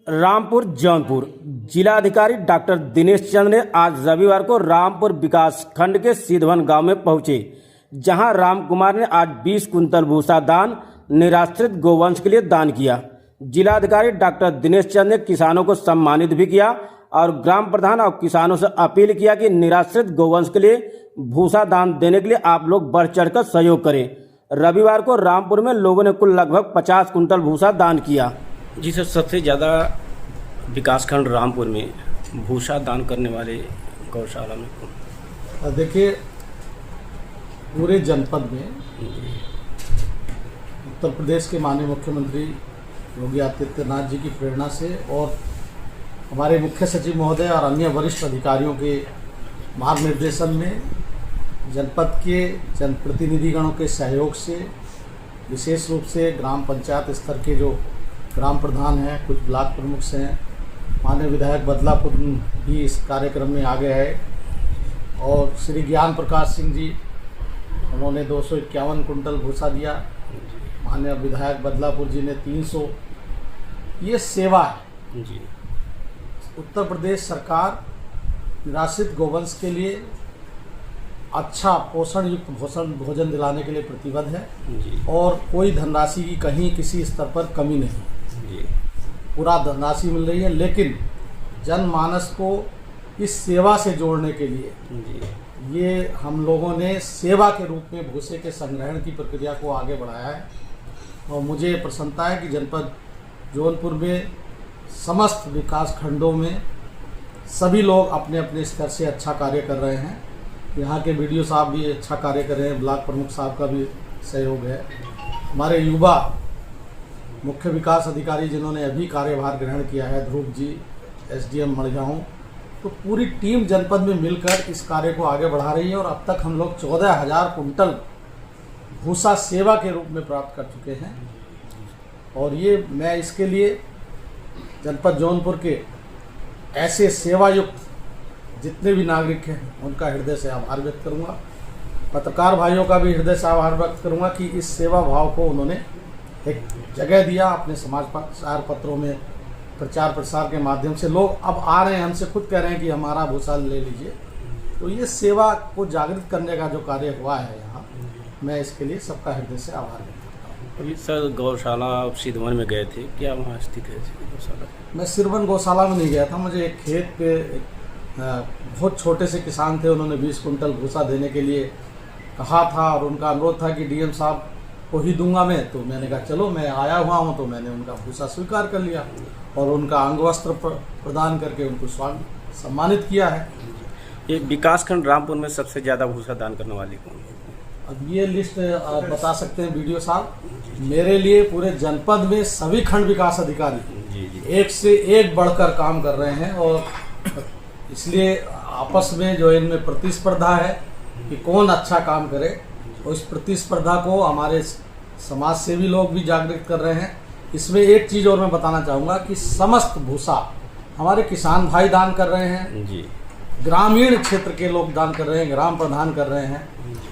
रामपुर जौनपुर जिलाधिकारी डॉक्टर दिनेश चंद्र ने आज रविवार को रामपुर विकास खंड के सिद्धवन गांव में पहुंचे, जहां राम कुमार ने आज 20 कुंतल भूसा दान निराश्रित गोवंश के लिए दान किया। जिलाधिकारी डॉक्टर दिनेश चंद्र ने किसानों को सम्मानित भी किया और ग्राम प्रधान और किसानों से अपील किया कि निराश्रित गोवंश के लिए भूसा दान देने के लिए आप लोग बढ़ चढ़कर सहयोग करें। रविवार को रामपुर में लोगों ने कुल लगभग 50 कुंतल भूसा दान किया। जी सर, सबसे ज़्यादा विकासखंड रामपुर में भूसा दान करने वाले गौशाला में कौन? देखिए, पूरे जनपद में उत्तर प्रदेश के माननीय मुख्यमंत्री योगी आदित्यनाथ जी की प्रेरणा से और हमारे मुख्य सचिव महोदय और अन्य वरिष्ठ अधिकारियों के मार्गनिर्देशन में जनपद के जनप्रतिनिधिगणों के सहयोग से, विशेष रूप से ग्राम पंचायत स्तर के जो ग्राम प्रधान हैं, कुछ ब्लॉक प्रमुख हैं, माननीय विधायक बदलापुर भी इस कार्यक्रम में आगे है और श्री ज्ञान प्रकाश सिंह जी, उन्होंने 251 कुंटल भूसा दिया। माननीय विधायक बदलापुर जी ने 300। ये सेवा है जी। उत्तर प्रदेश सरकार निराश्रित गोवंश के लिए अच्छा पोषण युक्त भोजन दिलाने के लिए प्रतिबद्ध है जी। और कोई धनराशि की कहीं किसी स्तर पर कमी नहीं जी। पूरा धनराशि मिल रही है, लेकिन जनमानस को इस सेवा से जोड़ने के लिए जी। ये हम लोगों ने सेवा के रूप में भूसे के संग्रहण की प्रक्रिया को आगे बढ़ाया है और मुझे प्रसन्नता है कि जनपद जौनपुर में समस्त विकास खंडों में सभी लोग अपने अपने स्तर से अच्छा कार्य कर रहे हैं। यहाँ के बीडीओ साहब भी अच्छा कार्य कर रहे हैं, ब्लॉक प्रमुख साहब का भी सहयोग है। हमारे युवा मुख्य विकास अधिकारी जिन्होंने अभी कार्यभार ग्रहण किया है, ध्रुव जी, एसडीएम मड़गांव, तो पूरी टीम जनपद में मिलकर इस कार्य को आगे बढ़ा रही है और अब तक हम लोग 14,000 कुंटल भूसा सेवा के रूप में प्राप्त कर चुके हैं। और ये मैं इसके लिए जनपद जौनपुर के ऐसे सेवायुक्त जितने भी नागरिक हैं उनका हृदय से आभार व्यक्त करूंगा। पत्रकार भाइयों का भी हृदय से आभार व्यक्त करूंगा कि इस सेवा भाव को उन्होंने एक जगह दिया। अपने समाचार पत्रों में प्रचार प्रसार के माध्यम से लोग अब आ रहे हैं, हमसे खुद कह रहे हैं कि हमारा भूसा ले लीजिए। तो ये सेवा को जागृत करने का जो कार्य हुआ है यहाँ, मैं इसके लिए सबका हृदय से आभार व्यक्त करता हूँ। सर, गौशाला आप सिद्धवन में गए थे, क्या वहाँ स्थित है गौशाला? मैं सिद्धवन गौशाला में नहीं गया था। मुझे एक खेत पे बहुत छोटे से किसान थे, उन्होंने 20 कुंटल भूसा देने के लिए कहा था और उनका अनुरोध था कि डीएम साहब को ही दूंगा मैं। तो मैंने कहा चलो, मैं आया हुआ हूँ, तो मैंने उनका भूसा स्वीकार कर लिया और उनका अंग वस्त्र प्रदान करके उनको सम्मानित किया है। ये विकासखंड रामपुर में सबसे ज़्यादा भूसा दान करने वाली कौन है? अब ये लिस्ट आप बता सकते हैं बीडीओ साहब। मेरे लिए पूरे जनपद में सभी खंड विकास अधिकारी एक से एक बढ़कर काम कर रहे हैं और इसलिए आपस में जो इनमें प्रतिस्पर्धा है कि कौन अच्छा काम करे, और इस प्रतिस्पर्धा को हमारे समाज सेवी लोग भी जागृत कर रहे हैं। इसमें एक चीज़ और मैं बताना चाहूँगा कि समस्त भूसा हमारे किसान भाई दान कर रहे हैं जी। ग्रामीण क्षेत्र के लोग दान कर रहे हैं, ग्राम प्रधान कर रहे हैं,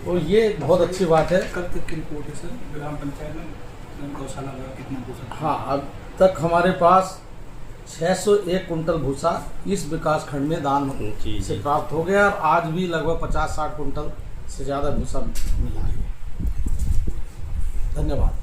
तो ये बहुत अच्छी बात है। कब तक की रिपोर्ट है सर ग्राम पंचायत में गौशाला का कितना भूसा? हाँ, अब तक हमारे पास 601 कुंटल भूसा इस विकास खंड में दान से प्राप्त हो गया और आज भी लगभग 50-60 कुंटल से ज़्यादा भूसा मिला है। धन्यवाद।